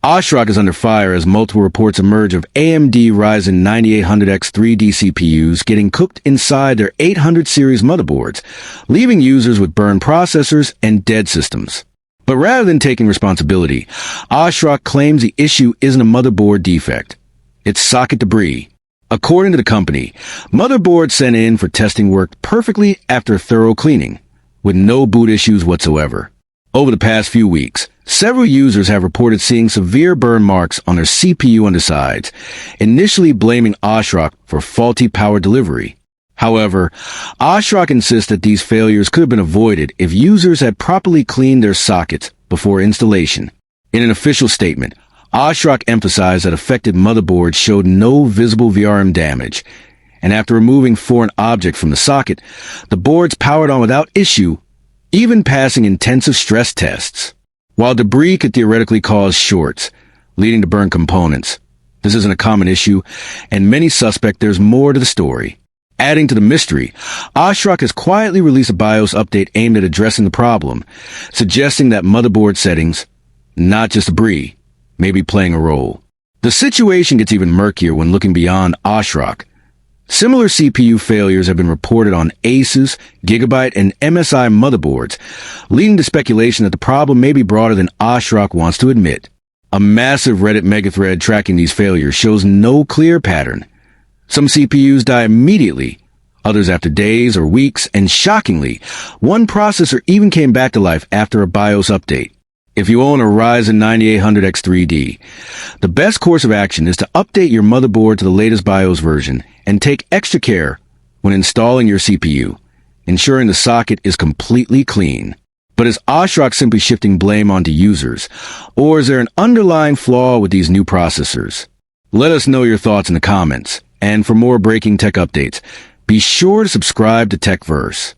ASRock is under fire as multiple reports emerge of AMD Ryzen 9800X3D CPUs getting cooked inside their 800 series motherboards, leaving users with burned processors and dead systems. But rather than taking responsibility, ASRock claims the issue isn't a motherboard defect. It's socket debris. According to the company, motherboards sent in for testing worked perfectly after thorough cleaning, with no boot issues whatsoever. Over the past few weeks, several users have reported seeing severe burn marks on their CPU undersides, initially blaming ASRock for faulty power delivery. However, ASRock insists that these failures could have been avoided if users had properly cleaned their sockets before installation. In an official statement, ASRock emphasized that affected motherboards showed no visible VRM damage, and after removing foreign objects from the socket, the boards powered on without issue, even passing intensive stress tests. While debris could theoretically cause shorts, leading to burned components, this isn't a common issue, and many suspect there's more to the story. Adding to the mystery, ASRock has quietly released a BIOS update aimed at addressing the problem, suggesting that motherboard settings, not just debris, may be playing a role. The situation gets even murkier when looking beyond ASRock. Similar CPU failures have been reported on Asus, Gigabyte, and MSI motherboards, leading to speculation that the problem may be broader than ASRock wants to admit. A massive Reddit megathread tracking these failures shows no clear pattern. Some CPUs die immediately, others after days or weeks, and shockingly, one processor even came back to life after a BIOS update. If you own a Ryzen 9800X3D, the best course of action is to update your motherboard to the latest BIOS version and take extra care when installing your CPU, ensuring the socket is completely clean. But is ASRock simply shifting blame onto users, or is there an underlying flaw with these new processors? Let us know your thoughts in the comments, and for more breaking tech updates, be sure to subscribe to TechVerse.